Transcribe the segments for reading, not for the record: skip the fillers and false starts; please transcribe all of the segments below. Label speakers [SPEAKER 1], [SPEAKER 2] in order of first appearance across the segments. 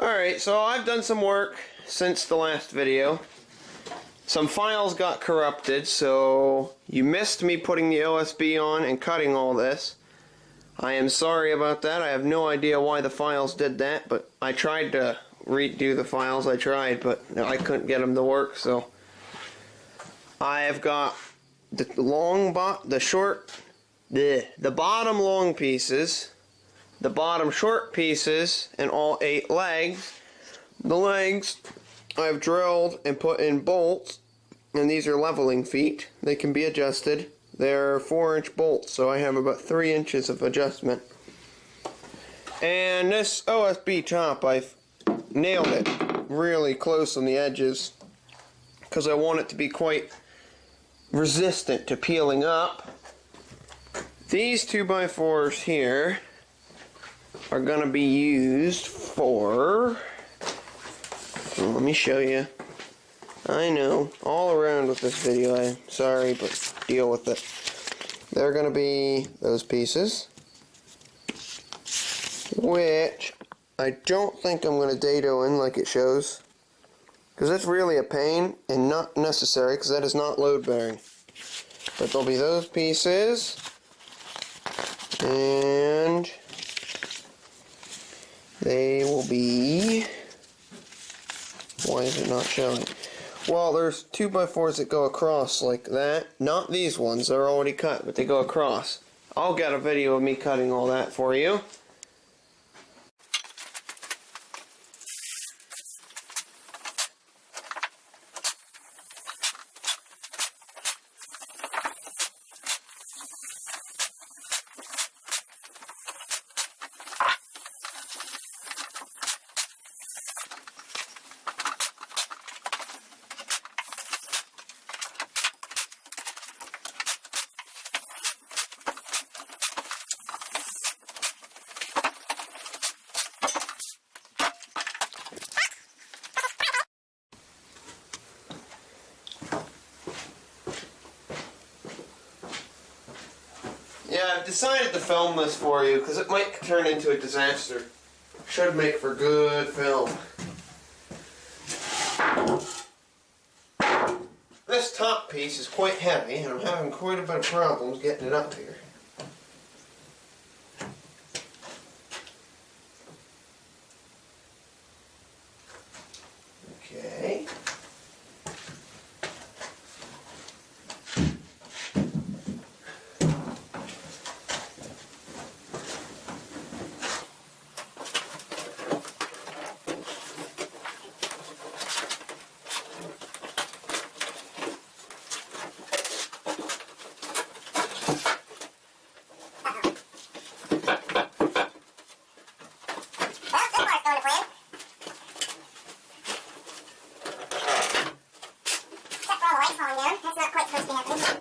[SPEAKER 1] Alright, so I've done some work since the last video. Some files got corrupted, so you missed me putting the OSB on and cutting all this. I am sorry about that. I have no idea why the files did that, but I tried to redo the files. I tried, but I couldn't get them to work, so I have got the bottom long pieces, the bottom short pieces, and all 8 legs. The legs I've drilled and put in bolts, and these are leveling feet. They can be adjusted. They're 4-inch bolts, so I have about 3 inches of adjustment. And this OSB top, I've nailed it really close on the edges because I want it to be quite resistant to peeling up. These 2x4s here are going to be used for, let me show you. I know, all around with this video, I'm sorry, but deal with it. They're going to be those pieces, which I don't think I'm going to dado in like it shows, because that's really a pain and not necessary, because that is not load bearing. But there'll be those pieces, and they will be, why is it not showing? Well, there's 2x4s that go across like that. Not these ones, they're already cut, but they go across. I'll get a video of me cutting all that for you. Yeah, I've decided to film this for you because it might turn into a disaster. Should make for good film. This top piece is quite heavy and I'm having quite a bit of problems getting it up here. Okay.
[SPEAKER 2] That's not quite supposed to be happening.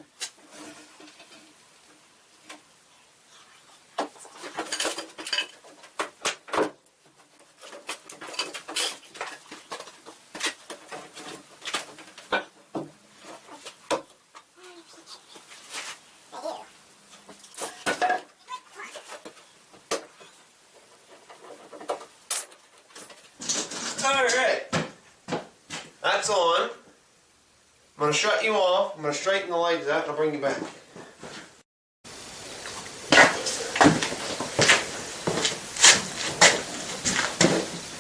[SPEAKER 1] Alright, that's on. I'm going to shut you off, I'm going to straighten the legs out, and I'll bring you back.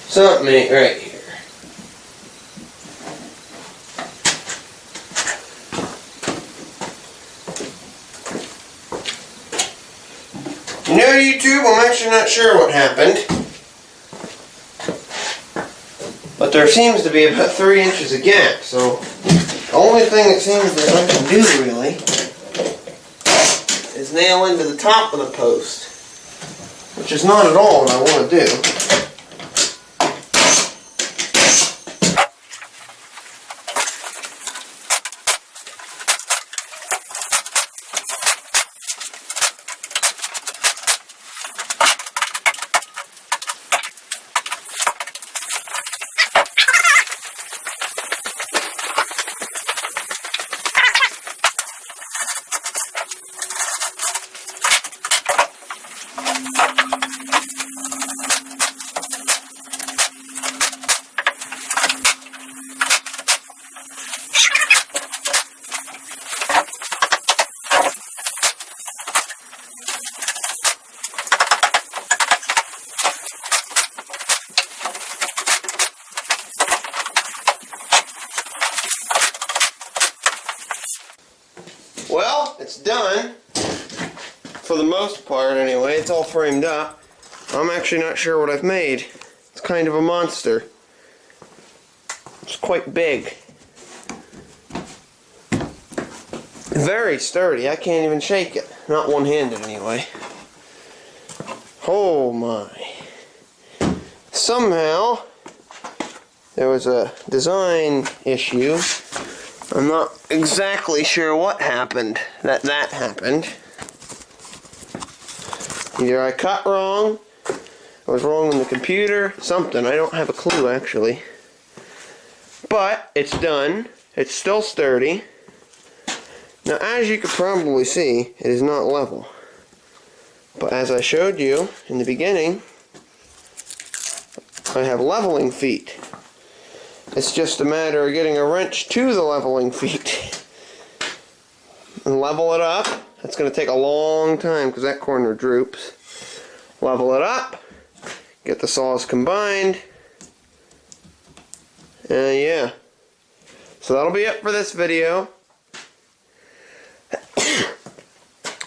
[SPEAKER 1] Something right here. You know, YouTube, I'm actually not sure what happened. But there seems to be about 3 inches of gap, so the only thing it seems that I can do really is nail into the top of the post, which is not at all what I want to do. Well, it's done. For the most part, anyway. It's all framed up. I'm actually not sure what I've made. It's kind of a monster. It's quite big. Very sturdy. I can't even shake it. Not one-handed, anyway. Oh my. Somehow, there was a design issue. I'm not exactly sure what happened. That happened. Either I cut wrong, I was wrong on the computer, something. I don't have a clue, actually. But it's done. It's still sturdy. Now, as you could probably see, it is not level. But as I showed you in the beginning, I have leveling feet. It's just a matter of getting a wrench to the leveling feet and level it up. That's going to take a long time because that corner droops. Level it up, get the saws combined, and yeah. So that'll be it for this video.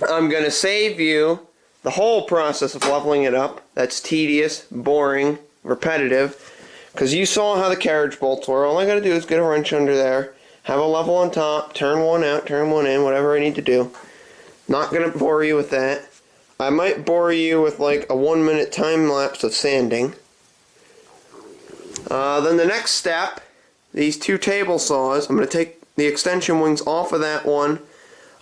[SPEAKER 1] I'm going to save you the whole process of leveling it up. That's tedious, boring, repetitive. Because you saw how the carriage bolts were. All I got to do is get a wrench under there, have a level on top, turn one out, turn one in, whatever I need to do. Not going to bore you with that. I might bore you with like a 1-minute time lapse of sanding. Then the next step, these two table saws, I'm going to take the extension wings off of that one.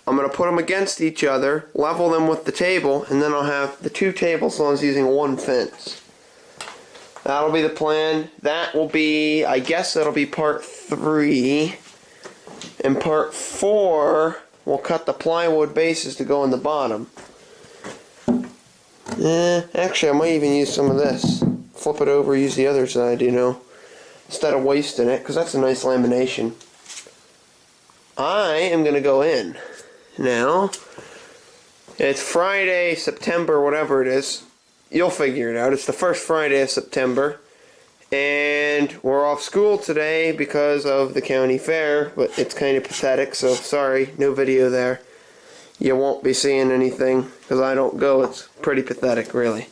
[SPEAKER 1] I'm going to put them against each other, level them with the table, and then I'll have the two table saws using one fence. That'll be the plan. That will be, I guess that'll be part 3. And part 4, we'll cut the plywood bases to go on the bottom. Actually, I might even use some of this. Flip it over, use the other side, you know, instead of wasting it, because that's a nice lamination. I am going to go in. Now, it's Friday, September, whatever it is. You'll figure it out. It's the first Friday of September. And we're off school today because of the county fair. But it's kind of pathetic, so sorry, no video there. You won't be seeing anything because I don't go. It's pretty pathetic, really.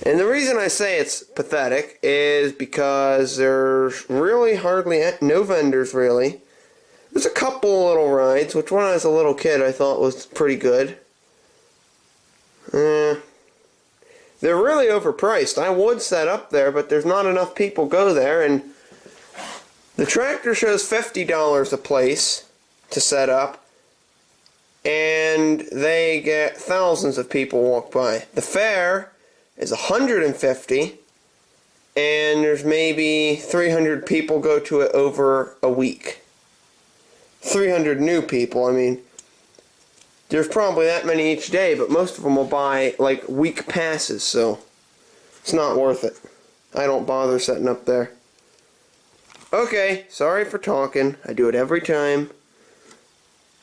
[SPEAKER 1] And the reason I say it's pathetic is because there's really hardly no vendors, really. There's a couple little rides, which when I was a little kid I thought was pretty good. They're really overpriced. I would set up there, but there's not enough people go there, and the tractor shows $50 a place to set up, and they get thousands of people walk by. The fair is $150, and there's maybe 300 people go to it over a week. 300 new people. I mean, there's probably that many each day, but most of them will buy like week passes, so it's not worth it. I don't bother setting up there. Okay, sorry for talking. I do it every time.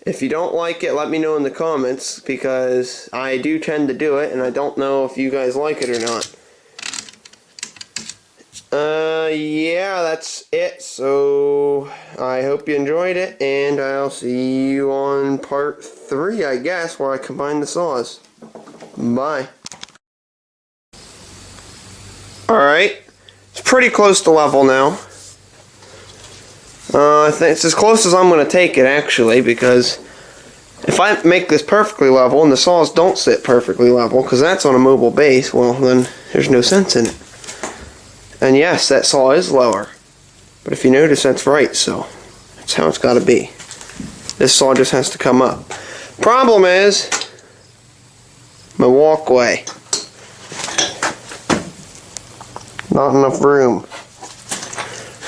[SPEAKER 1] If you don't like it, let me know in the comments, because I do tend to do it, and I don't know if you guys like it or not. Yeah, that's it. So, I hope you enjoyed it, and I'll see you on part 3, I guess, where I combine the saws. Bye. Alright, it's pretty close to level now. I think it's as close as I'm going to take it, actually, because if I make this perfectly level and the saws don't sit perfectly level, because that's on a mobile base, well, then there's no sense in it. And yes, that saw is lower. But if you notice, that's right, so that's how it's got to be. This saw just has to come up. Problem is my walkway. Not enough room.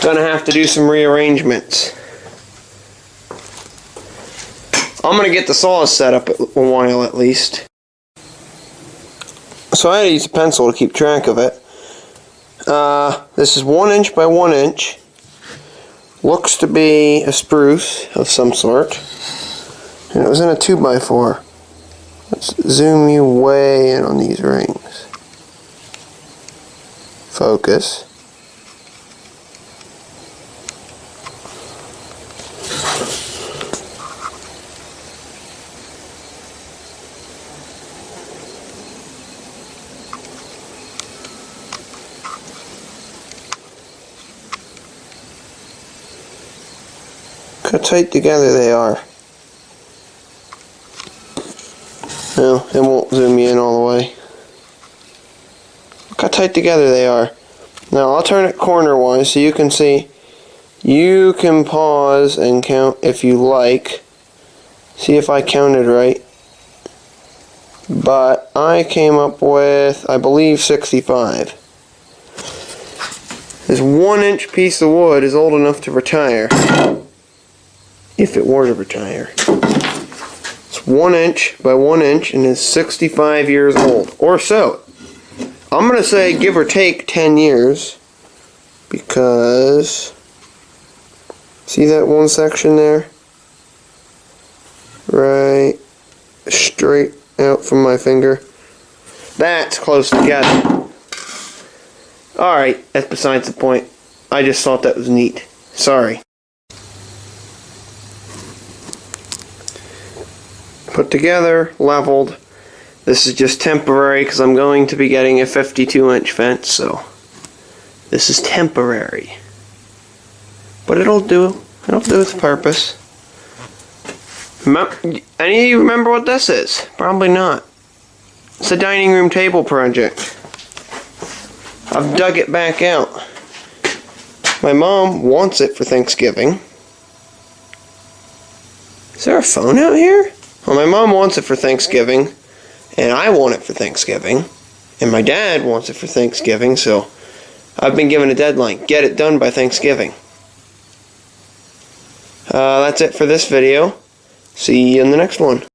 [SPEAKER 1] Gonna have to do some rearrangements. I'm gonna get the saws set up a while at least. So I had to use a pencil to keep track of it. This is 1 inch by 1 inch. Looks to be a spruce of some sort. And it was in a 2x4. Let's zoom you way in on these rings. Focus. tight together they are. No, it won't zoom me in all the way. Look how tight together they are. Now I'll turn it corner-wise so you can see. You can pause and count if you like. See if I counted right. But I came up with, I believe, 65. This 1-inch piece of wood is old enough to retire. If it were to retire. It's 1 inch by 1 inch and is 65 years old. Or so. I'm going to say give or take 10 years. Because, see that one section there? Right straight out from my finger. That's close together. Alright, that's besides the point. I just thought that was neat. Sorry. Put together, leveled. This is just temporary because I'm going to be getting a 52-inch fence, so this is temporary. But it'll do. It'll do its purpose. Any of you remember what this is? Probably not. It's a dining room table project. I've dug it back out. My mom wants it for Thanksgiving. Is there a phone out here? Well, my mom wants it for Thanksgiving, and I want it for Thanksgiving, and my dad wants it for Thanksgiving, so I've been given a deadline. Get it done by Thanksgiving. That's it for this video. See you in the next one.